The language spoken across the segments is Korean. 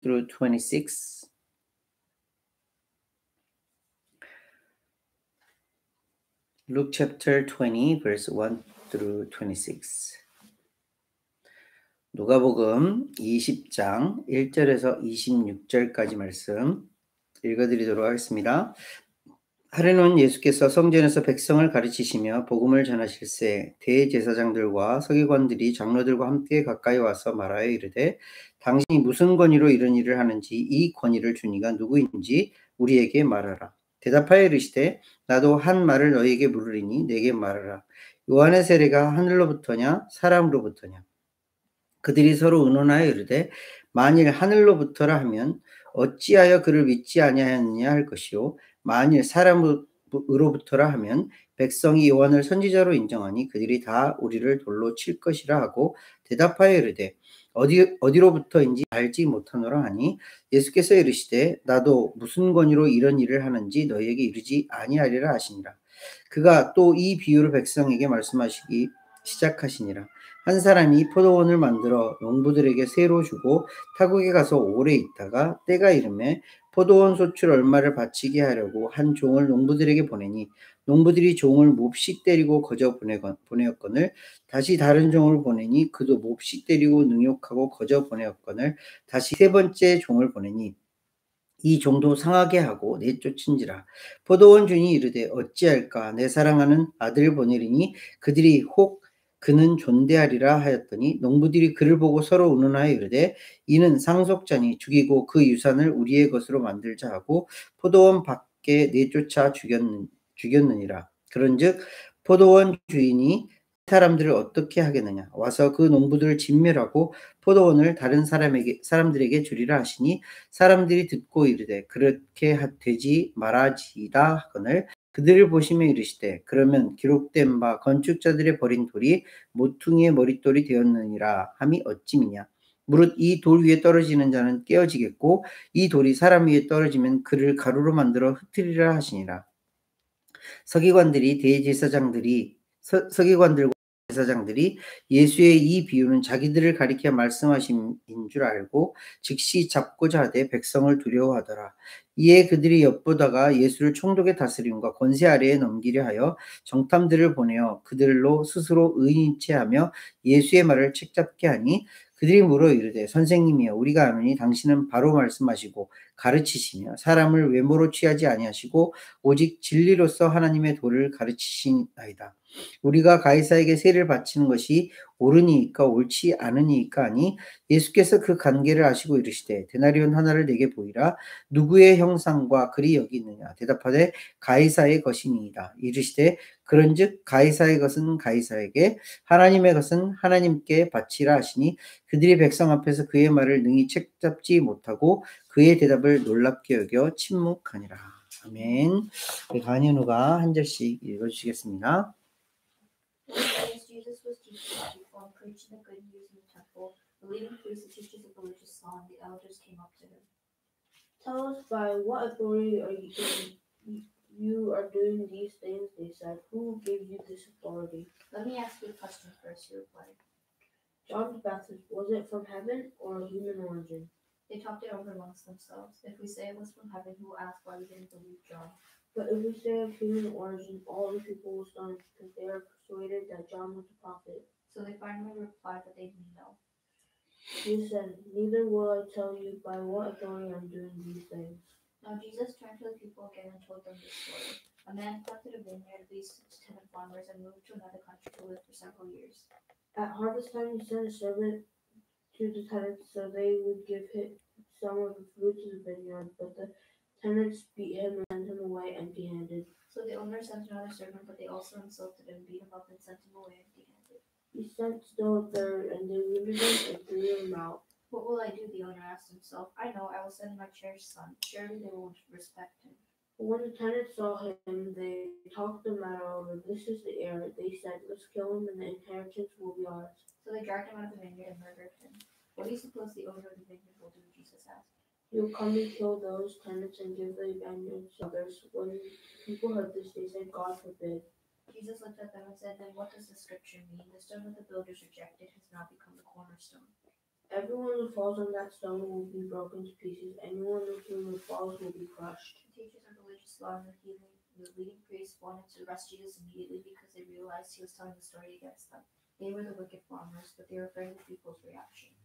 through 26. Luke chapter 20, verse 1 through 26. 누가복음 20장 1절에서 26절까지 말씀 읽어드리도록 하겠습니다. 하루는 예수께서 성전에서 백성을 가르치시며 복음을 전하실새 대제사장들과 서기관들이 장로들과 함께 가까이 와서 말하여 이르되 당신이 무슨 권위로 이런 일을 하는지 이 권위를 준 이가 누구인지 우리에게 말하라. 대답하여 이르시되 나도 한 말을 너희에게 물으리니 내게 말하라. 요한의 세례가 하늘로부터냐 사람으로부터냐. 그들이 서로 의논하여 이르되 만일 하늘로부터라 하면 어찌하여 그를 믿지 아니하였느냐 할 것이요 만일 사람으로부터라 하면 백성이 요한을 선지자로 인정하니 그들이 다 우리를 돌로 칠 것이라 하고 대답하여 이르되 어디로부터인지 알지 못하노라 하니 예수께서 이르시되 나도 무슨 권위로 이런 일을 하는지 너희에게 이르지 아니하리라 하시니라. 그가 또 이 비유를 백성에게 말씀하시기 시작하시니라. 한 사람이 포도원을 만들어 농부들에게 세로 주고 타국에 가서 오래 있다가 때가 이르매 포도원 소출 얼마를 바치게 하려고 한 종을 농부들에게 보내니 농부들이 종을 몹시 때리고 거저 보내었거늘 다시 다른 종을 보내니 그도 몹시 때리고 능욕하고 거저 보내었거늘 다시 세 번째 종을 보내니 이 종도 상하게 하고 내쫓은지라. 포도원 주인이 이르되 어찌할까 내 사랑하는 아들을 보내리니 그들이 혹 그는 존대하리라 하였더니 농부들이 그를 보고 서로 의논하여 이르되 이는 상속자니 죽이고 그 유산을 우리의 것으로 만들자 하고 포도원 밖에 내쫓아 죽였느니라. 그런즉 포도원 주인이 사람들을 어떻게 하겠느냐. 와서 그 농부들을 진멸하고 포도원을 다른 사람들에게 주리라 하시니 사람들이 듣고 이르되 그렇게 되지 말아지다 하거늘 그들을 보시며 이르시되 그러면 기록된 바 건축자들의 버린 돌이 모퉁이의 머릿돌이 되었느니라 함이 어찌미냐. 무릇 이 돌 위에 떨어지는 자는 깨어지겠고 이 돌이 사람 위에 떨어지면 그를 가루로 만들어 흩트리라 하시니라. 서기관들과 제사장들이 예수의 이 비유는 자기들을 가리켜 말씀하신 줄 알고 즉시 잡고자 하되 백성을 두려워하더라. 이에 그들이 엿보다가 예수를 총독의 다스림과 권세 아래에 넘기려 하여 정탐들을 보내어 그들로 스스로 의인인 채 하며 예수의 말을 책잡게 하니 그들이 물어 이르되 선생님이여 우리가 아노니 당신은 바로 말씀하시고 가르치시며 사람을 외모로 취하지 아니하시고 오직 진리로서 하나님의 도를 가르치시나이다. 우리가 가이사에게 세를 바치는 것이 옳으니이까 옳지 않으니이까 하니 예수께서 그 관계를 아시고 이르시되 데나리온 하나를 내게 보이라. 누구의 형상과 글이 여기 있느냐. 대답하되 가이사의 것이니이다. 이르시되 그런즉 가이사의 것은 가이사에게 하나님의 것은 하나님께 바치라 하시니 그들이 백성 앞에서 그의 말을 능히 책잡지 못하고 그의 대답을 놀랍게 여겨 침묵하니라. 아멘. 간현우가 한 절씩 읽어주시겠습니다. As Jesus was teaching the people and preaching the good news in the temple, the leading priests, the teachers of religious law, and the elders came up to him. Tell us by what authority you are doing these things, they said. Who gave you this authority? Let me ask you a question first, he replied. John the Baptist, was it from heaven or human origin? They talked it over amongst themselves. If we say it was from heaven, who will ask why we didn't believe John? But if we say of human origin, all the people will stone because they are persuaded that John was a prophet. So they finally replied that they didn't know. Jesus said, neither will I tell you by what authority I'm doing these things. Now Jesus turned to the people again and told them this story. A man planted a vineyard, leased it to tenant farmers, and moved to another country to live for several years. At harvest time, he sent a servant to the tenants so they would give him some of the fruits of the vineyard, but the tenants beat him and sent him away empty-handed. So the owner sent another servant, but they also insulted him, beat him up, and sent him away empty-handed. He sent still a third, and they wounded him and threw him out. What will I do? The owner asked himself. I know, I will send my cherished son. Surely they will respect him. But when the tenants saw him, they talked the matter over. This is the heir. They said, let's kill him, and the inheritance will be ours. So they dragged him out of the vineyard and murdered him. What do you suppose the owner of the vineyard will do? Jesus asked. He will come and kill those tenants and give the vineyard to others. When people heard this, they said, God forbid. Jesus looked at them and said, then what does the scripture mean? The stone that the builders rejected has now become the cornerstone. Everyone who falls on that stone will be broken to pieces. Anyone with whom it falls will be crushed. The teachers of religious law and the leading priests wanted to arrest Jesus immediately because they realized he was telling the story against them. They were the wicked farmers, but they were afraid of people's reaction.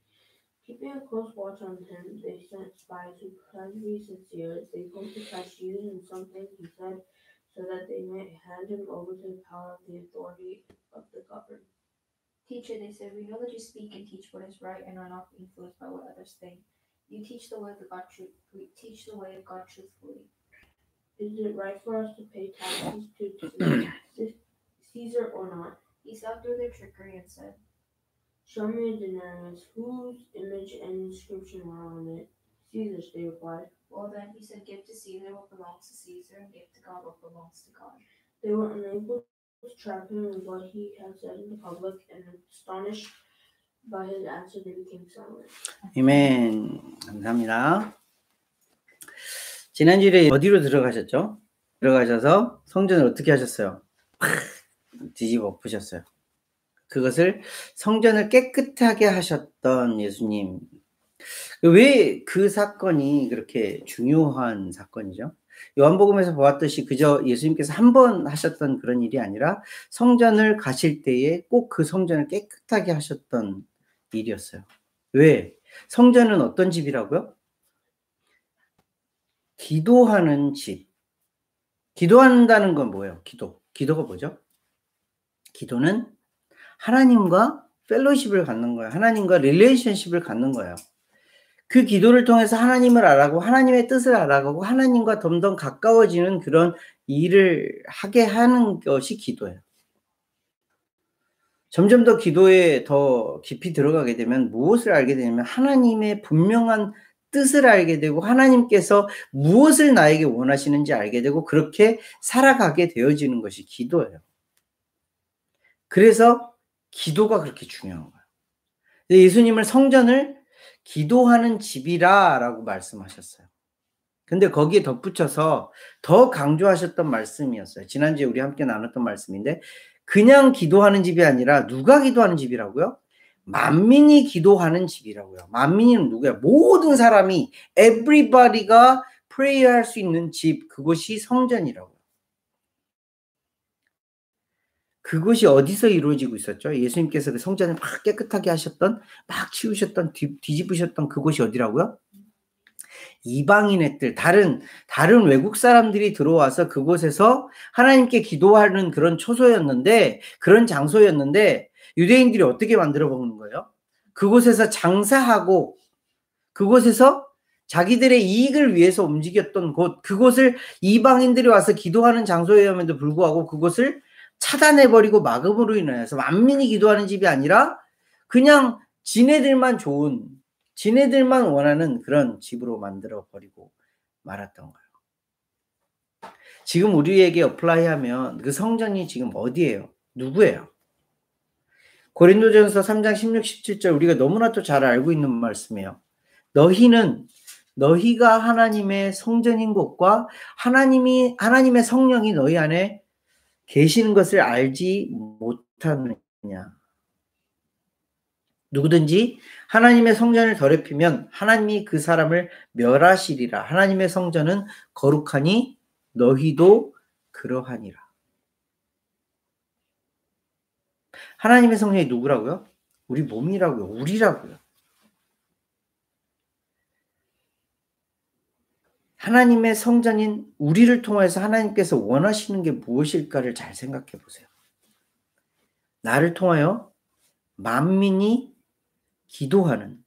Keeping a close watch on him, they sent spies who tried to be sincere. They hoped to catch Jesus in something he said so that they might hand him over to the power of the authority of the governed. Teacher, they said, we know that you speak and teach what is right and are not influenced by what others think. You teach the way of God truthfully. Is it right for us to pay taxes to Caesar or not? He saw through their trickery and said, Show me a denarius. Whose image and inscription were on it? Caesar's, they replied. Well then, he said, give to Caesar what belongs to Caesar and give to God what belongs to God. They were unable to trap him in what he had said in the public, and astonished by his answer, they became silent. 아멘. 감사합니다. 지난주에 어디로 들어가셨죠? 들어가셔서 성전을 어떻게 하셨어요? 뒤집어 엎으셨어요. 그것을 성전을 깨끗하게 하셨던 예수님. 왜 그 사건이 그렇게 중요한 사건이죠? 요한복음에서 보았듯이 그저 예수님께서 한 번 하셨던 그런 일이 아니라 성전을 가실 때에 꼭 그 성전을 깨끗하게 하셨던 일이었어요. 왜? 성전은 어떤 집이라고요? 기도하는 집. 기도한다는 건 뭐예요? 기도가 뭐죠? 기도는 하나님과 펠로십을 갖는 거예요. 하나님과 릴레이션십을 갖는 거예요. 그 기도를 통해서 하나님을 알아가고 하나님의 뜻을 알아가고 하나님과 점점 가까워지는 그런 일을 하게 하는 것이 기도예요. 점점 더 기도에 더 깊이 들어가게 되면 무엇을 알게 되냐면 하나님의 분명한 뜻을 알게 되고 하나님께서 무엇을 나에게 원하시는지 알게 되고 그렇게 살아가게 되어지는 것이 기도예요. 그래서 기도가 그렇게 중요한 거예요. 예수님을 성전을 기도하는 집이라고 말씀하셨어요. 근데 거기에 덧붙여서 더 강조하셨던 말씀이었어요. 지난주에 우리 함께 나눴던 말씀인데 그냥 기도하는 집이 아니라 누가 기도하는 집이라고요? 만민이 기도하는 집이라고요. 만민은 누구야? 모든 사람이 everybody가 pray할 수 있는 집, 그것이 성전이라고요. 그것이 어디서 이루어지고 있었죠? 예수님께서 그 성전을 막 깨끗하게 하셨던, 막 치우셨던, 뒤집으셨던 그곳이 어디라고요? 이방인의 뜰, 다른 외국 사람들이 들어와서 그곳에서 하나님께 기도하는 그런 초소였는데, 그런 장소였는데, 유대인들이 어떻게 만들어 먹는 거예요? 그곳에서 장사하고, 그곳에서 자기들의 이익을 위해서 움직였던 곳, 그곳을 이방인들이 와서 기도하는 장소였음에도 불구하고 그곳을 차단해버리고 막음으로 인해서 만민이 기도하는 집이 아니라 그냥 지네들만 좋은, 지네들만 원하는 그런 집으로 만들어버리고 말았던 거예요. 지금 우리에게 어플라이하면 그 성전이 지금 어디예요? 누구예요? 고린도전서 3장 16, 17절 우리가 너무나도 잘 알고 있는 말씀이에요. 너희가 하나님의 성전인 것과 하나님의 성령이 너희 안에 계시는 것을 알지 못하느냐. 누구든지 하나님의 성전을 더럽히면 하나님이 그 사람을 멸하시리라. 하나님의 성전은 거룩하니 너희도 그러하니라. 하나님의 성전이 누구라고요? 우리 몸이라고요. 우리라고요. 하나님의 성전인 우리를 통해서 하나님께서 원하시는 게 무엇일까를 잘 생각해 보세요. 나를 통하여 만민이 기도하는,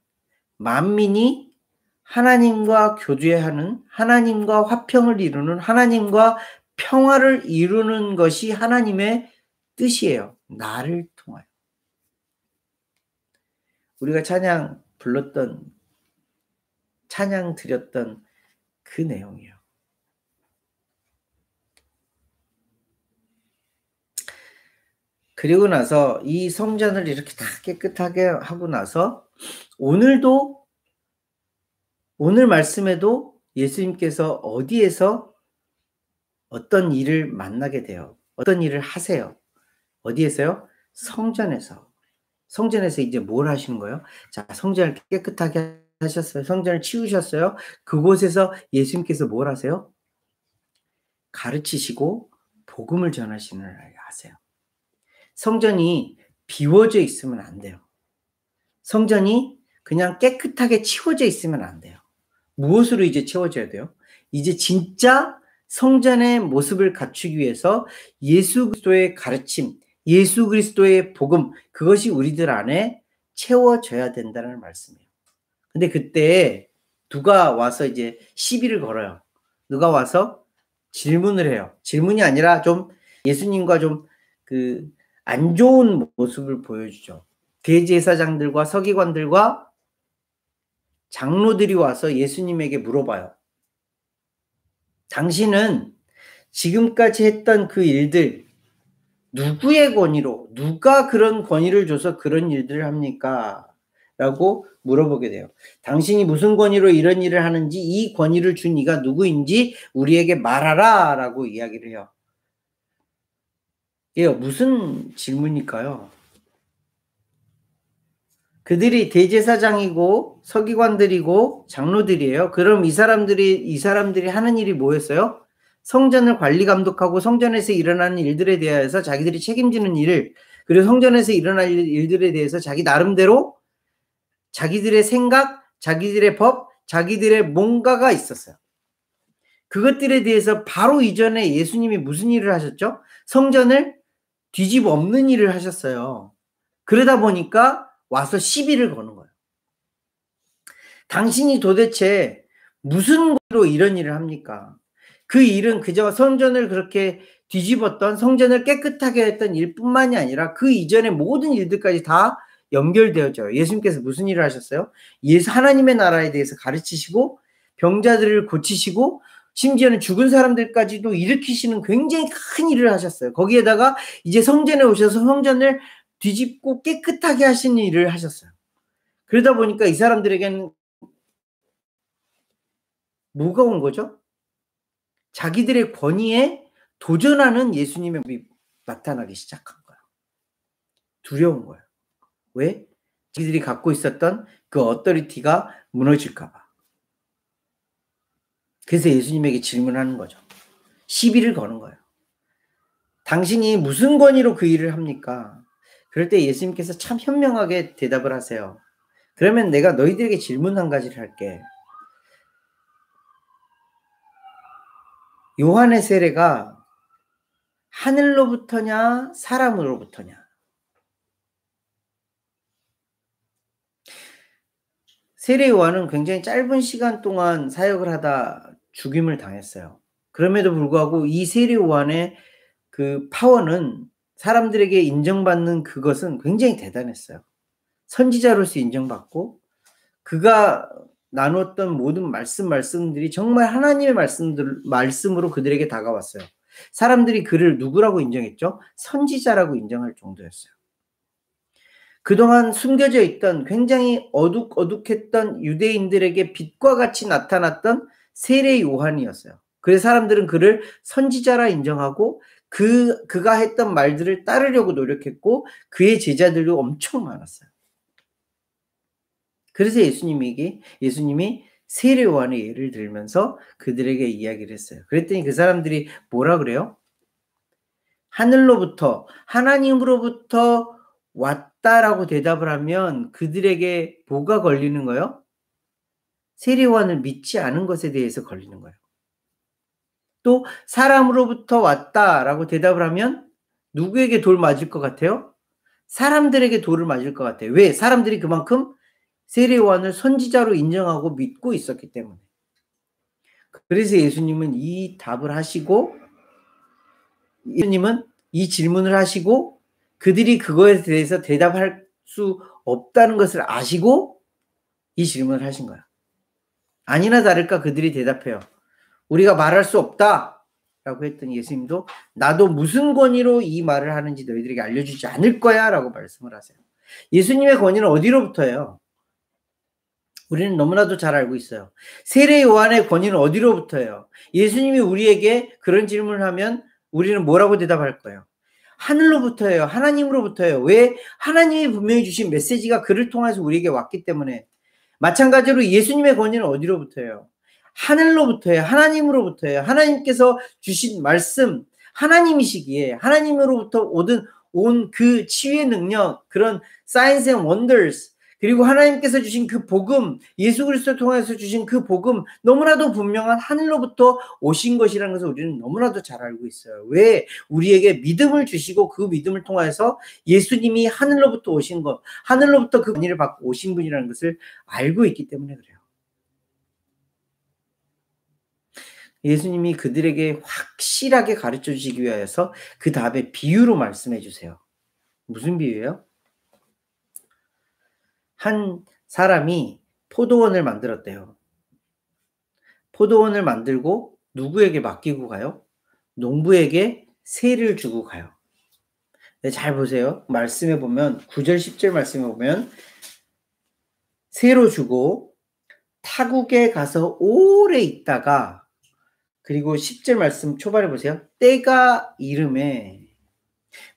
만민이 하나님과 교제하는, 하나님과 화평을 이루는, 하나님과 평화를 이루는 것이 하나님의 뜻이에요. 나를 통하여. 우리가 찬양 불렀던, 찬양 드렸던 그 내용이에요. 그리고 나서 이 성전을 이렇게 다 깨끗하게 하고 나서 오늘 말씀에도 예수님께서 어디에서 어떤 일을 만나게 돼요. 어떤 일을 하세요. 어디에서요? 성전에서. 성전에서 이제 뭘 하시는 거예요? 자, 성전을 깨끗하게 하셨어요. 성전을 치우셨어요. 그곳에서 예수님께서 뭘 하세요? 가르치시고 복음을 전하시는 일 하세요. 성전이 비워져 있으면 안 돼요. 성전이 그냥 깨끗하게 치워져 있으면 안 돼요. 무엇으로 이제 채워져야 돼요? 이제 진짜 성전의 모습을 갖추기 위해서 예수 그리스도의 가르침, 예수 그리스도의 복음, 그것이 우리들 안에 채워져야 된다는 말씀이에요. 근데 그때 누가 와서 이제 시비를 걸어요. 누가 와서 질문을 해요. 질문이 아니라 좀 예수님과 좀 안 좋은 모습을 보여주죠. 대제사장들과 서기관들과 장로들이 와서 예수님에게 물어봐요. 당신은 지금까지 했던 그 일들 누구의 권위로, 누가 그런 권위를 줘서 그런 일들을 합니까? 라고 물어보게 돼요. 당신이 무슨 권위로 이런 일을 하는지, 이 권위를 준 이가 누구인지 우리에게 말하라 라고 이야기를 해요. 이게 무슨 질문일까요? 그들이 대제사장이고 서기관들이고 장로들이에요. 그럼 이 사람들이 하는 일이 뭐였어요? 성전을 관리 감독하고 성전에서 일어나는 일들에 대해서 자기들이 책임지는 일, 그리고 성전에서 일어날 일들에 대해서 자기 나름대로 자기들의 생각, 자기들의 법, 자기들의 뭔가가 있었어요. 그것들에 대해서 바로 이전에 예수님이 무슨 일을 하셨죠? 성전을 뒤집어 엎는 일을 하셨어요. 그러다 보니까 와서 시비를 거는 거예요. 당신이 도대체 무슨 권리로 이런 일을 합니까? 그 일은 그저 성전을 그렇게 뒤집었던, 성전을 깨끗하게 했던 일뿐만이 아니라 그 이전의 모든 일들까지 다 연결되어져요. 예수님께서 무슨 일을 하셨어요? 하나님의 나라에 대해서 가르치시고 병자들을 고치시고 심지어는 죽은 사람들까지도 일으키시는 굉장히 큰 일을 하셨어요. 거기에다가 이제 성전에 오셔서 성전을 뒤집고 깨끗하게 하시는 일을 하셨어요. 그러다 보니까 이 사람들에게는 뭐가 온 거죠? 자기들의 권위에 도전하는 예수님의 모습이 나타나기 시작한 거예요. 두려운 거예요. 왜? 자기들이 갖고 있었던 그 어토리티가 무너질까 봐. 그래서 예수님에게 질문하는 거죠. 시비를 거는 거예요. 당신이 무슨 권위로 그 일을 합니까? 그럴 때 예수님께서 참 현명하게 대답을 하세요. 그러면 내가 너희들에게 질문 한 가지를 할게. 요한의 세례가 하늘로부터냐 사람으로부터냐? 세례 요한은 굉장히 짧은 시간 동안 사역을 하다 죽임을 당했어요. 그럼에도 불구하고 이 세례 요한의 그 파워는 사람들에게 인정받는 그것은 굉장히 대단했어요. 선지자로서 인정받고 그가 나눴던 모든 말씀들이 정말 하나님의 말씀으로 그들에게 다가왔어요. 사람들이 그를 누구라고 인정했죠? 선지자라고 인정할 정도였어요. 그동안 숨겨져 있던 굉장히 어둑어둑했던 유대인들에게 빛과 같이 나타났던 세례 요한이었어요. 그래서 사람들은 그를 선지자라 인정하고 그가 했던 말들을 따르려고 노력했고 그의 제자들도 엄청 많았어요. 그래서 예수님이 세례 요한의 예를 들면서 그들에게 이야기를 했어요. 그랬더니 그 사람들이 뭐라 그래요? 하늘로부터 하나님으로부터 왔다라고 대답을 하면 그들에게 뭐가 걸리는 거예요? 세례 요한을 믿지 않은 것에 대해서 걸리는 거예요. 또 사람으로부터 왔다라고 대답을 하면 누구에게 돌 맞을 것 같아요? 사람들에게 돌을 맞을 것 같아요. 왜? 사람들이 그만큼 세례 요한을 선지자로 인정하고 믿고 있었기 때문에. 그래서 예수님은 이 답을 하시고 예수님은 이 질문을 하시고 그들이 그거에 대해서 대답할 수 없다는 것을 아시고 이 질문을 하신 거야. 아니나 다를까 그들이 대답해요. 우리가 말할 수 없다 라고 했더니 예수님도 나도 무슨 권위로 이 말을 하는지 너희들에게 알려주지 않을 거야 라고 말씀을 하세요. 예수님의 권위는 어디로부터예요? 우리는 너무나도 잘 알고 있어요. 세례 요한의 권위는 어디로부터예요? 예수님이 우리에게 그런 질문을 하면 우리는 뭐라고 대답할 거예요? 하늘로부터예요. 하나님으로부터예요. 왜? 하나님이 분명히 주신 메시지가 그를 통해서 우리에게 왔기 때문에. 마찬가지로 예수님의 권위는 어디로부터예요? 하늘로부터예요. 하나님으로부터예요. 하나님께서 주신 말씀, 하나님이시기에 하나님으로부터 온 그 치유의 능력, 그런 signs and wonders, 그리고 하나님께서 주신 그 복음, 예수 그리스도 통해서 주신 그 복음, 너무나도 분명한 하늘로부터 오신 것이라는 것을 우리는 너무나도 잘 알고 있어요. 왜? 우리에게 믿음을 주시고 그 믿음을 통해서 예수님이 하늘로부터 오신 것, 하늘로부터 그 권위를 받고 오신 분이라는 것을 알고 있기 때문에 그래요. 예수님이 그들에게 확실하게 가르쳐 주시기 위하여서 그 다음에 비유로 말씀해 주세요. 무슨 비유예요? 한 사람이 포도원을 만들었대요. 포도원을 만들고 누구에게 맡기고 가요? 농부에게 세를 주고 가요. 네, 잘 보세요. 말씀에 보면 9절 10절 말씀에 보면 세로 주고 타국에 가서 오래 있다가, 그리고 10절 말씀 초반에 보세요. 때가 이름에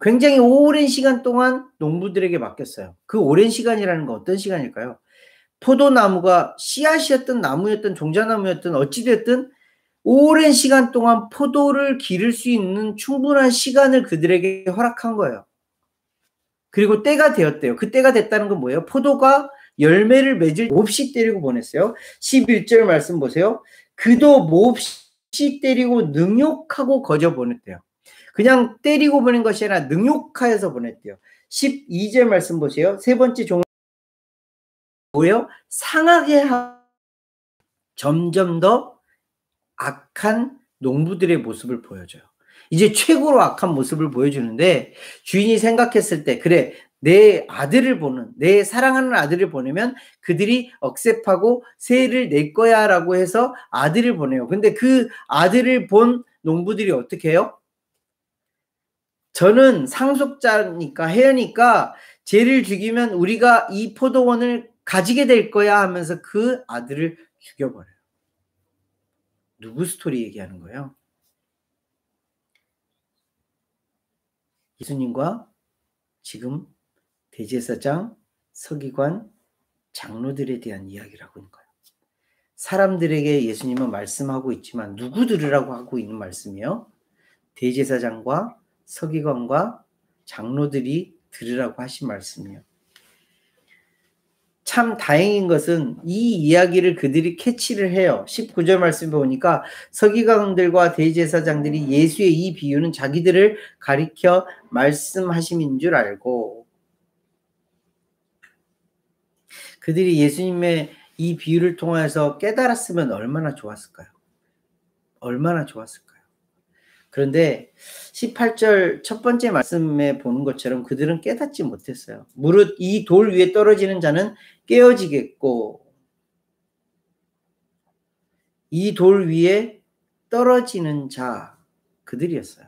굉장히 오랜 시간 동안 농부들에게 맡겼어요. 그 오랜 시간이라는 건 어떤 시간일까요? 포도나무가 씨앗이었든 나무였든 종자나무였든 어찌됐든 오랜 시간 동안 포도를 기를 수 있는 충분한 시간을 그들에게 허락한 거예요. 그리고 때가 되었대요. 그 때가 됐다는 건 뭐예요? 포도가 열매를 맺을 몹시 때리고 보냈어요. 11절 말씀 보세요. 그도 몹시 때리고 능욕하고 거저 보냈대요. 그냥 때리고 보낸 것이 아니라 능욕하여서 보냈대요. 12절 말씀 보세요. 세 번째 종 뭐예요? 상하게 점점 더 악한 농부들의 모습을 보여줘요. 이제 최고로 악한 모습을 보여주는데, 주인이 생각했을 때 그래, 내 아들을 보는, 내 사랑하는 아들을 보내면 그들이 억셉하고 세를 낼 거야 라고 해서 아들을 보내요. 근데 그 아들을 본 농부들이 어떻게 해요? 저는 상속자니까, 해야니까 쟤를 죽이면 우리가 이 포도원을 가지게 될 거야 하면서 그 아들을 죽여버려요. 누구 스토리 얘기하는 거예요? 예수님과 지금 대제사장, 서기관, 장로들에 대한 이야기라고 하는 거예요. 사람들에게 예수님은 말씀하고 있지만 누구 들으라고 하고 있는 말씀이요? 대제사장과 서기관과 장로들이 들으라고 하신 말씀이요. 참 다행인 것은 이 이야기를 그들이 캐치를 해요. 19절 말씀 보니까 서기관들과 대제사장들이 예수의 이 비유는 자기들을 가리켜 말씀하심인 줄 알고, 그들이 예수님의 이 비유를 통해서 깨달았으면 얼마나 좋았을까요? 얼마나 좋았을까요? 그런데 18절 첫 번째 말씀에 보는 것처럼 그들은 깨닫지 못했어요. 무릇 이 돌 위에 떨어지는 자는 깨어지겠고, 이 돌 위에 떨어지는 자, 그들이었어요.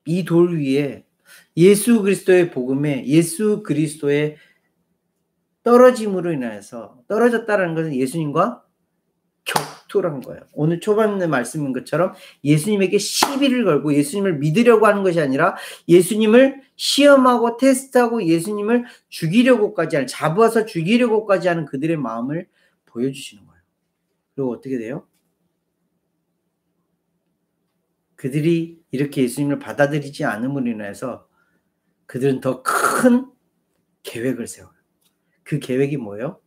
이 돌 위에 예수 그리스도의 복음에, 예수 그리스도의 떨어짐으로 인해서, 떨어졌다는 것은 예수님과 격투한 거예요. 오늘 초반에 말씀인 것처럼 예수님에게 시비를 걸고 예수님을 믿으려고 하는 것이 아니라 예수님을 시험하고 테스트하고 예수님을 죽이려고까지 하는, 잡아서 죽이려고까지 하는 그들의 마음을 보여주시는 거예요. 그리고 어떻게 돼요? 그들이 이렇게 예수님을 받아들이지 않음으로 인해서 그들은 더 큰 계획을 세워요. 그 계획이 뭐예요?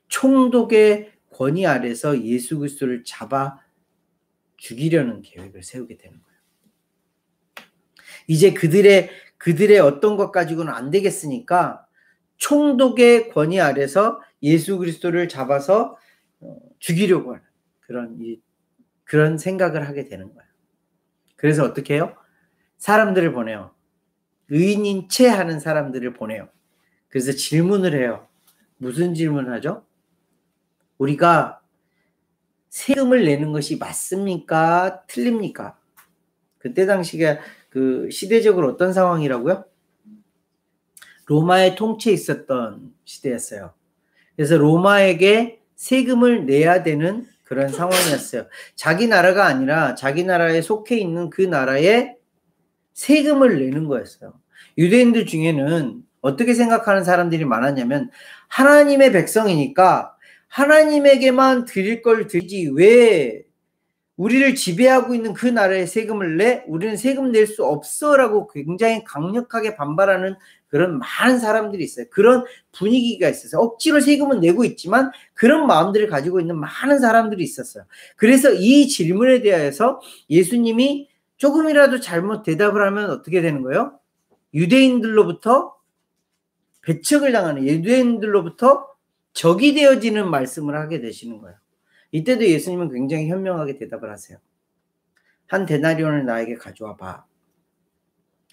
총독의 권위 아래서 예수 그리스도를 잡아 죽이려는 계획을 세우게 되는 거예요. 이제 그들의 어떤 것 가지고는 안 되겠으니까 총독의 권위 아래서 예수 그리스도를 잡아서 죽이려고 하는 그런 생각을 하게 되는 거예요. 그래서 어떻게 해요? 사람들을 보내요. 의인인 채 하는 사람들을 보내요. 그래서 질문을 해요. 무슨 질문을 하죠? 우리가 세금을 내는 것이 맞습니까? 틀립니까? 그때 당시가 그 시대적으로 어떤 상황이라고요? 로마의 통치에 있었던 시대였어요. 그래서 로마에게 세금을 내야 되는 그런 상황이었어요. 자기 나라가 아니라 자기 나라에 속해 있는 그 나라의 세금을 내는 거였어요. 유대인들 중에는 어떻게 생각하는 사람들이 많았냐면 하나님의 백성이니까 하나님에게만 드릴 걸 드리지 왜 우리를 지배하고 있는 그 나라에 세금을 내? 우리는 세금 낼 수 없어 라고 굉장히 강력하게 반발하는 그런 많은 사람들이 있어요. 그런 분위기가 있어서 억지로 세금은 내고 있지만 그런 마음들을 가지고 있는 많은 사람들이 있었어요. 그래서 이 질문에 대해서 예수님이 조금이라도 잘못 대답을 하면 어떻게 되는 거예요? 유대인들로부터 배척을 당하는, 유대인들로부터 적이 되어지는 말씀을 하게 되시는 거예요. 이때도 예수님은 굉장히 현명하게 대답을 하세요. 한 데나리온을 나에게 가져와 봐.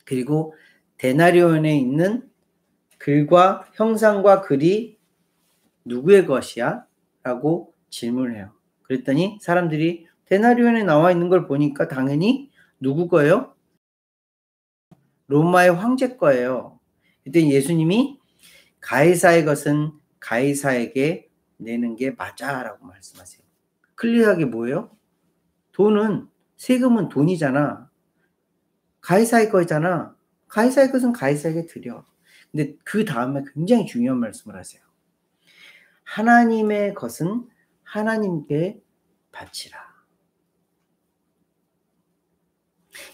그리고 데나리온에 있는 글과 형상과 글이 누구의 것이야? 라고 질문을 해요. 그랬더니 사람들이 데나리온에 나와 있는 걸 보니까 당연히 누구 거예요? 로마의 황제 거예요. 그때 예수님이 가이사의 것은 가이사에게 내는 게 맞아 라고 말씀하세요. 클리어하게 뭐예요? 돈은, 세금은 돈이잖아. 가이사의 거잖아. 가이사의 것은 가이사에게 드려. 근데 그 다음에 굉장히 중요한 말씀을 하세요. 하나님의 것은 하나님께 바치라.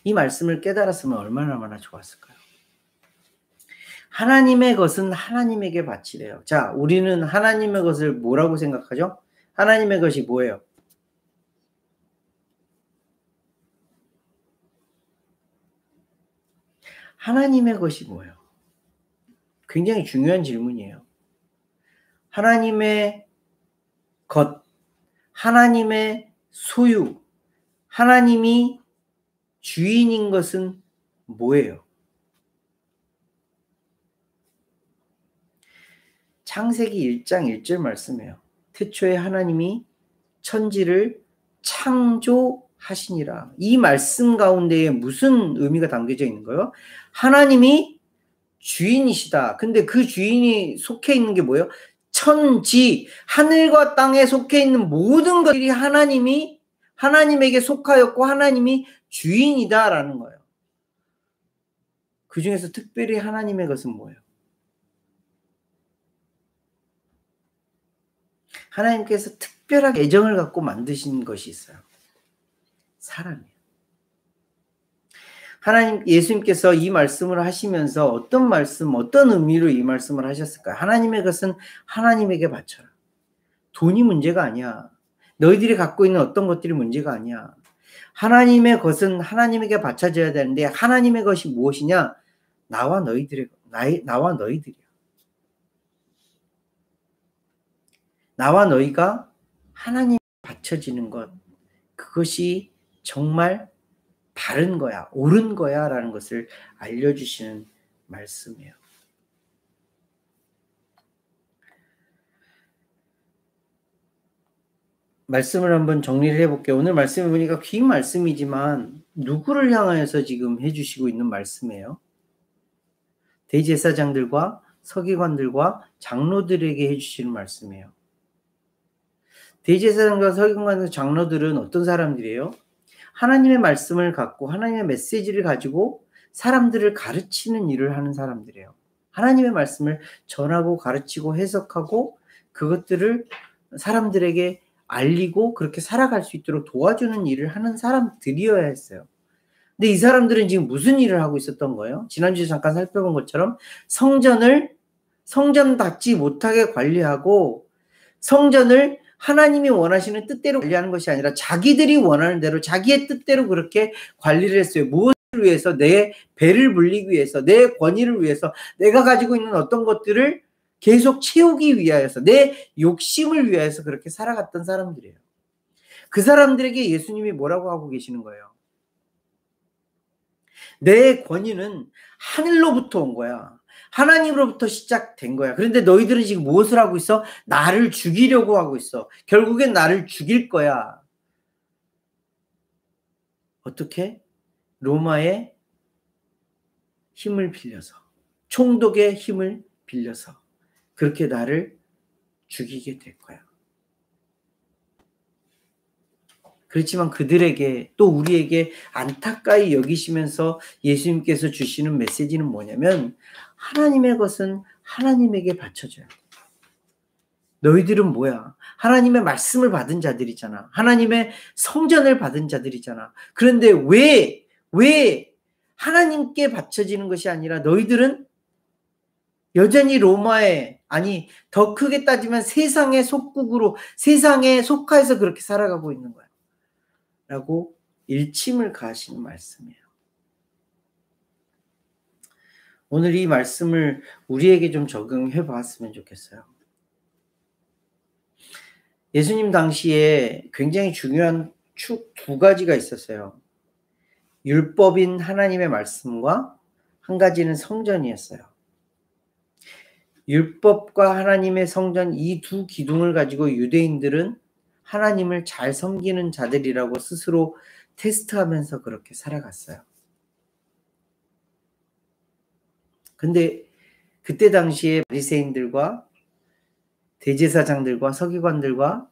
이 말씀을 깨달았으면 얼마나 좋았을까요? 하나님의 것은 하나님에게 바치래요. 자, 우리는 하나님의 것을 뭐라고 생각하죠? 하나님의 것이 뭐예요? 하나님의 것이 뭐예요? 굉장히 중요한 질문이에요. 하나님의 것, 하나님의 소유, 하나님이 주인인 것은 뭐예요? 창세기 1장 1절 말씀이에요. 태초에 하나님이 천지를 창조하시니라. 이 말씀 가운데에 무슨 의미가 담겨져 있는 거예요? 하나님이 주인이시다. 근데 그 주인이 속해 있는 게 뭐예요? 천지, 하늘과 땅에 속해 있는 모든 것들이 하나님에게 속하였고 하나님이 주인이다라는 거예요. 그 중에서 특별히 하나님의 것은 뭐예요? 하나님께서 특별하게 애정을 갖고 만드신 것이 있어요. 사람이에요. 예수님께서 이 말씀을 하시면서 어떤 의미로 이 말씀을 하셨을까요? 하나님의 것은 하나님에게 바쳐라. 돈이 문제가 아니야. 너희들이 갖고 있는 어떤 것들이 문제가 아니야. 하나님의 것은 하나님에게 바쳐져야 되는데 하나님의 것이 무엇이냐? 나와 너희들이야. 나와 너희가 하나님께 바쳐지는 것, 그것이 정말 바른 거야, 옳은 거야 라는 것을 알려주시는 말씀이에요. 말씀을 한번 정리를 해볼게요. 오늘 말씀을 보니까 긴 말씀이지만 누구를 향하여서 지금 해주시고 있는 말씀이에요? 대제사장들과 서기관들과 장로들에게 해주시는 말씀이에요. 대제사장과 서기관과 장로들은 어떤 사람들이에요? 하나님의 말씀을 갖고 하나님의 메시지를 가지고 사람들을 가르치는 일을 하는 사람들이에요. 하나님의 말씀을 전하고 가르치고 해석하고 그것들을 사람들에게 알리고 그렇게 살아갈 수 있도록 도와주는 일을 하는 사람들이어야 했어요. 근데 이 사람들은 지금 무슨 일을 하고 있었던 거예요? 지난주에 잠깐 살펴본 것처럼 성전답지 못하게 관리하고 성전을 하나님이 원하시는 뜻대로 관리하는 것이 아니라 자기들이 원하는 대로 자기의 뜻대로 그렇게 관리를 했어요. 무엇을 위해서? 내 배를 불리기 위해서, 내 권위를 위해서, 내가 가지고 있는 어떤 것들을 계속 채우기 위하여서, 내 욕심을 위하여서 그렇게 살아갔던 사람들이에요. 그 사람들에게 예수님이 뭐라고 하고 계시는 거예요? 내 권위는 하늘로부터 온 거야. 하나님으로부터 시작된 거야. 그런데 너희들은 지금 무엇을 하고 있어? 나를 죽이려고 하고 있어. 결국엔 나를 죽일 거야. 어떻게? 로마의 힘을 빌려서, 총독의 힘을 빌려서 그렇게 나를 죽이게 될 거야. 그렇지만 그들에게 또 우리에게 안타까이 여기시면서 예수님께서 주시는 메시지는 뭐냐면 하나님의 것은 하나님에게 바쳐줘야 돼. 너희들은 뭐야? 하나님의 말씀을 받은 자들이잖아. 하나님의 성전을 받은 자들이잖아. 그런데 왜 하나님께 바쳐지는 것이 아니라 너희들은 여전히 로마에, 아니 더 크게 따지면 세상의 속국으로, 세상에 속하여서 그렇게 살아가고 있는 거야 라고 일침을 가하시는 말씀이에요. 오늘 이 말씀을 우리에게 좀 적용해 봤으면 좋겠어요. 예수님 당시에 굉장히 중요한 축 두 가지가 있었어요. 율법인 하나님의 말씀과 한 가지는 성전이었어요. 율법과 하나님의 성전, 이 두 기둥을 가지고 유대인들은 하나님을 잘 섬기는 자들이라고 스스로 테스트하면서 그렇게 살아갔어요. 근데 그때 당시에 바리새인들과 대제사장들과 서기관들과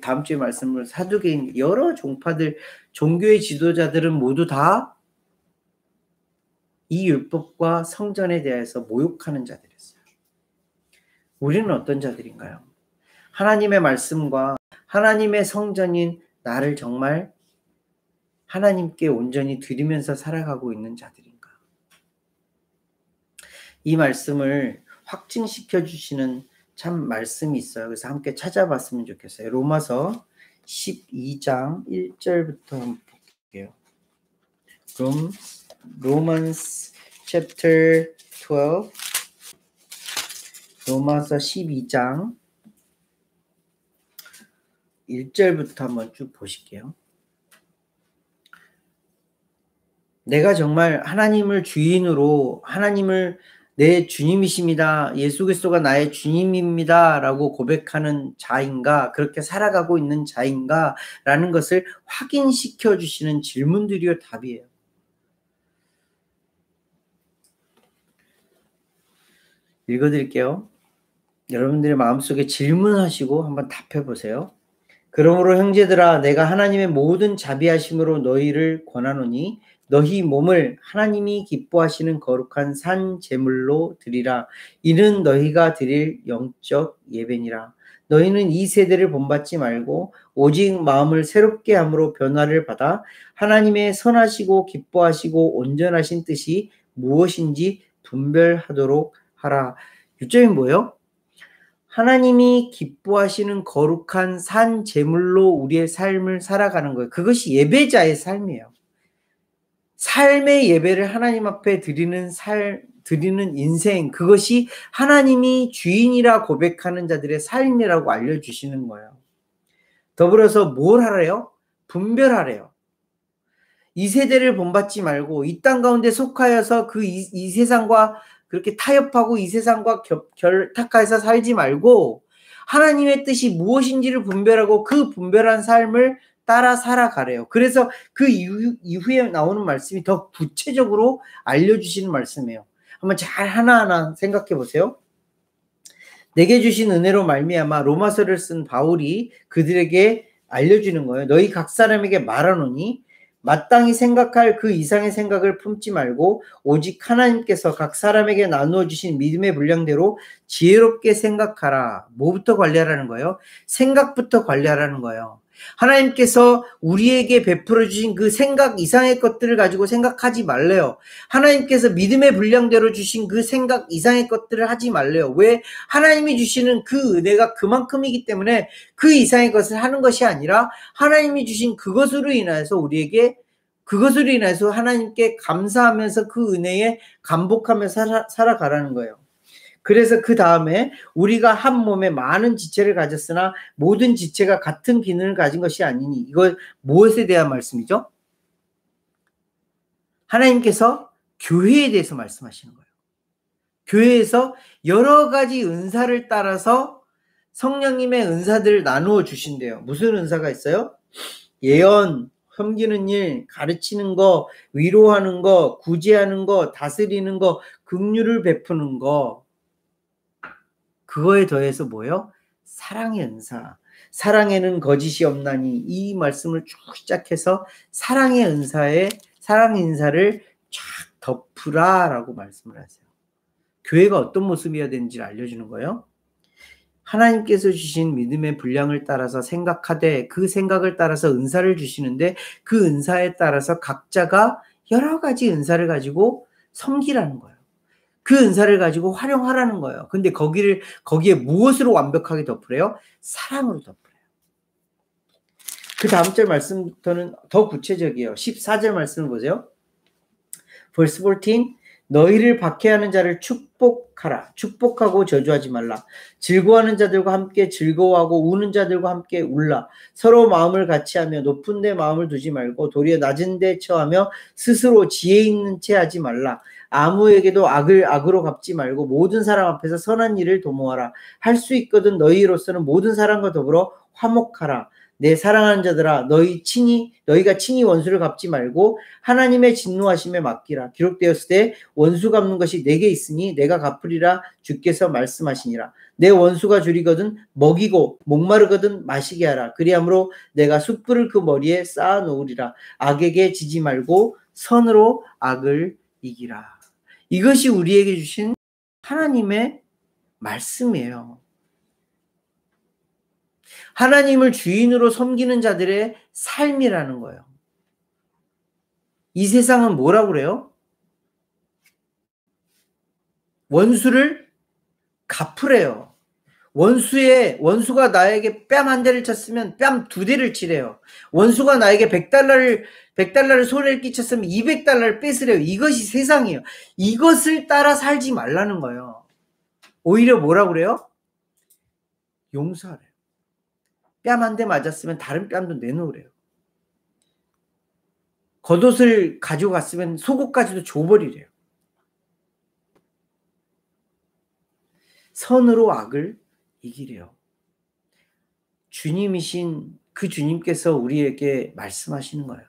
다음 주에 말씀을 사두개인 여러 종파들, 종교의 지도자들은 모두 다 이 율법과 성전에 대해서 모욕하는 자들이었어요. 우리는 어떤 자들인가요? 하나님의 말씀과 하나님의 성전인 나를 정말 하나님께 온전히 드리면서 살아가고 있는 자들인가? 이 말씀을 확증시켜 주시는 참 말씀이 있어요. 그래서 함께 찾아봤으면 좋겠어요. 로마서 12장 1절부터 한번 볼게요. 그럼 Romans chapter 12, 로마서 12장 1절부터 한번 쭉 보실게요. 내가 정말 하나님을 주인으로, 하나님을 내 주님이십니다, 예수 그리스도가 나의 주님입니다 라고 고백하는 자인가, 그렇게 살아가고 있는 자인가 라는 것을 확인시켜 주시는 질문들이요 답이에요. 읽어드릴게요. 여러분들의 마음속에 질문하시고 한번 답해 보세요. 그러므로 형제들아, 내가 하나님의 모든 자비하심으로 너희를 권하노니 너희 몸을 하나님이 기뻐하시는 거룩한 산 제물로 드리라. 이는 너희가 드릴 영적 예배니라. 너희는 이 세대를 본받지 말고 오직 마음을 새롭게 함으로 변화를 받아 하나님의 선하시고 기뻐하시고 온전하신 뜻이 무엇인지 분별하도록 하라. 요점이 뭐예요? 하나님이 기뻐하시는 거룩한 산 제물로 우리의 삶을 살아가는 거예요. 그것이 예배자의 삶이에요. 삶의 예배를 하나님 앞에 드리는 인생, 그것이 하나님이 주인이라 고백하는 자들의 삶이라고 알려주시는 거예요. 더불어서 뭘 하래요? 분별하래요. 이 세대를 본받지 말고 이 땅 가운데 속하여서 이 세상과 그렇게 타협하고 이 세상과 결탁해서 살지 말고 하나님의 뜻이 무엇인지를 분별하고 그 분별한 삶을 따라 살아가래요. 그래서 그 이후에 나오는 말씀이 더 구체적으로 알려주시는 말씀이에요. 한번 잘 하나하나 생각해 보세요. 내게 주신 은혜로 말미암아 로마서를 쓴 바울이 그들에게 알려주는 거예요. 너희 각 사람에게 말하노니 마땅히 생각할 그 이상의 생각을 품지 말고 오직 하나님께서 각 사람에게 나누어 주신 믿음의 분량대로 지혜롭게 생각하라. 뭐부터 관리하라는 거예요? 생각부터 관리하라는 거예요. 하나님께서 우리에게 베풀어 주신 그 생각 이상의 것들을 가지고 생각하지 말래요. 하나님께서 믿음의 분량대로 주신 그 생각 이상의 것들을 하지 말래요. 왜? 하나님이 주시는 그 은혜가 그만큼이기 때문에 그 이상의 것을 하는 것이 아니라 하나님이 주신 그것으로 인해서 우리에게, 그것으로 인해서 하나님께 감사하면서 그 은혜에 감복하면서 살아가라는 거예요. 그래서 그 다음에 우리가 한 몸에 많은 지체를 가졌으나 모든 지체가 같은 기능을 가진 것이 아니니, 이거 무엇에 대한 말씀이죠? 하나님께서 교회에 대해서 말씀하시는 거예요. 교회에서 여러 가지 은사를 따라서 성령님의 은사들을 나누어 주신대요. 무슨 은사가 있어요? 예언, 섬기는 일, 가르치는 거, 위로하는 거, 구제하는 거, 다스리는 거, 긍휼을 베푸는 거. 그거에 더해서 뭐예요? 사랑의 은사. 사랑에는 거짓이 없나니, 이 말씀을 쭉 시작해서 사랑의 은사에 사랑 인사를 쫙 덮으라라고 말씀을 하세요. 교회가 어떤 모습이어야 되는지를 알려주는 거예요. 하나님께서 주신 믿음의 분량을 따라서 생각하되 그 생각을 따라서 은사를 주시는데 그 은사에 따라서 각자가 여러 가지 은사를 가지고 섬기라는 거예요. 그 은사를 가지고 활용하라는 거예요. 근데 거기에 무엇으로 완벽하게 덮으래요? 사랑으로 덮으래요. 그 다음 절 말씀부터는 더 구체적이에요. 14절 말씀을 보세요. Verse 14, 너희를 박해하는 자를 축복하라. 축복하고 저주하지 말라. 즐거워하는 자들과 함께 즐거워하고 우는 자들과 함께 울라. 서로 마음을 같이하며 높은 데 마음을 두지 말고 도리어 낮은 데 처하며 스스로 지혜 있는 채 하지 말라. 아무에게도 악을 악으로 갚지 말고 모든 사람 앞에서 선한 일을 도모하라. 할 수 있거든 너희로서는 모든 사람과 더불어 화목하라. 내 사랑하는 자들아 너희가 친히 원수를 갚지 말고 하나님의 진노하심에 맡기라. 기록되었을 때 원수 갚는 것이 내게 있으니 내가 갚으리라 주께서 말씀하시니라. 내 원수가 줄이거든 먹이고 목마르거든 마시게 하라. 그리함으로 내가 숯불을 그 머리에 쌓아 놓으리라. 악에게 지지 말고 선으로 악을 이기라. 이것이 우리에게 주신 하나님의 말씀이에요. 하나님을 주인으로 섬기는 자들의 삶이라는 거예요. 이 세상은 뭐라고 그래요? 원수를 갚으래요. 원수가 나에게 뺨 한 대를 쳤으면 뺨 두 대를 치래요. 원수가 나에게 100달러를 손해를 끼쳤으면 200달러를 뺏으래요. 이것이 세상이에요. 이것을 따라 살지 말라는 거예요. 오히려 뭐라고 그래요? 용서하래요. 뺨 한 대 맞았으면 다른 뺨도 내놓으래요. 겉옷을 가지고 갔으면 속옷까지도 줘버리래요. 선으로 악을 이기래요. 주님이신 그 주님께서 우리에게 말씀하시는 거예요.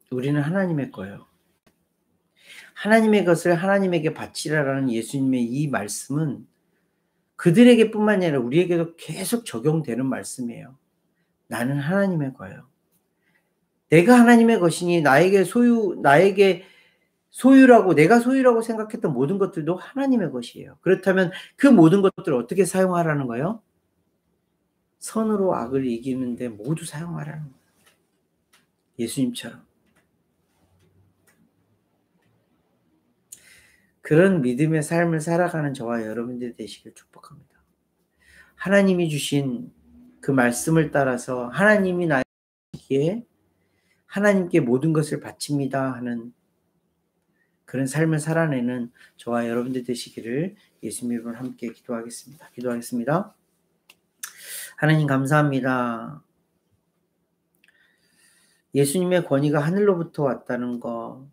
우리는 하나님의 거예요. 하나님의 것을 하나님에게 바치라라는 예수님의 이 말씀은 그들에게 뿐만이 아니라 우리에게도 계속 적용되는 말씀이에요. 나는 하나님의 거예요. 내가 하나님의 것이니 나에게 소유라고 내가 소유라고 생각했던 모든 것들도 하나님의 것이에요. 그렇다면 그 모든 것들을 어떻게 사용하라는 거예요? 선으로 악을 이기는데 모두 사용하라는 거예요. 예수님처럼. 그런 믿음의 삶을 살아가는 저와 여러분들 되시길 축복합니다. 하나님이 주신 그 말씀을 따라서 하나님이 나에게 하나님께 모든 것을 바칩니다 하는 그런 삶을 살아내는 저와 여러분들 되시기를 예수님 이름으로 함께 기도하겠습니다. 하나님 감사합니다. 예수님의 권위가 하늘로부터 왔다는 거,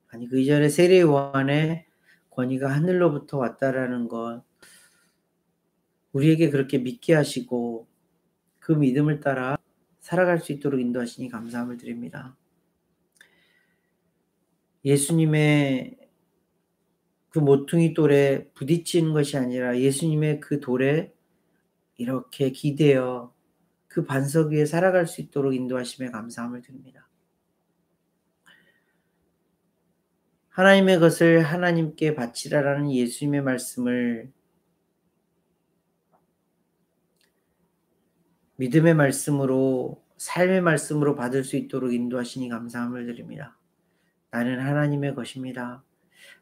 아니 그 이전에 세례 요한의 권위가 하늘로부터 왔다라는 것, 우리에게 그렇게 믿게 하시고 그 믿음을 따라 살아갈 수 있도록 인도하시니 감사함을 드립니다. 예수님의 그 모퉁이 돌에 부딪히는 것이 아니라 예수님의 그 돌에 이렇게 기대어 그 반석 위에 살아갈 수 있도록 인도하심에 감사함을 드립니다. 하나님의 것을 하나님께 바치라라는 예수님의 말씀을 믿음의 말씀으로 삶의 말씀으로 받을 수 있도록 인도하시니 감사함을 드립니다. 나는 하나님의 것입니다.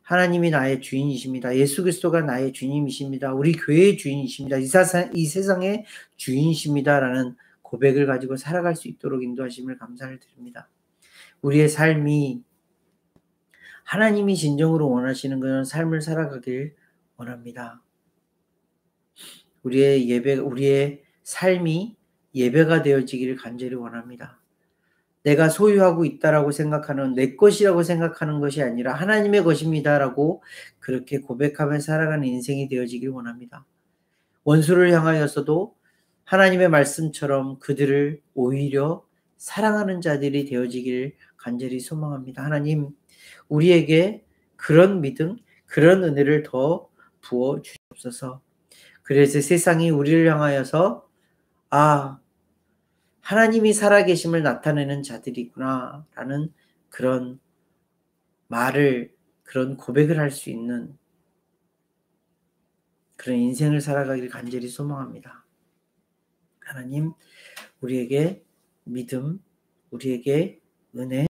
하나님이 나의 주인이십니다. 예수 그리스도가 나의 주님이십니다. 우리 교회의 주인이십니다. 이 세상의 주인이십니다라는 고백을 가지고 살아갈 수 있도록 인도하심을 감사를 드립니다. 우리의 삶이 하나님이 진정으로 원하시는 그런 삶을 살아가길 원합니다. 우리의 삶이 예배가 되어지기를 간절히 원합니다. 내가 소유하고 있다라고 생각하는 내 것이라고 생각하는 것이 아니라 하나님의 것입니다라고 그렇게 고백하며 살아가는 인생이 되어지길 원합니다. 원수를 향하여서도 하나님의 말씀처럼 그들을 오히려 사랑하는 자들이 되어지길 간절히 소망합니다. 하나님, 우리에게 그런 믿음, 그런 은혜를 더 부어 주옵소서. 그래서 세상이 우리를 향하여서 아, 하나님이 살아계심을 나타내는 자들이구나 라는 그런 말을, 그런 고백을 할 수 있는 그런 인생을 살아가기를 간절히 소망합니다. 하나님, 우리에게 믿음, 우리에게 은혜,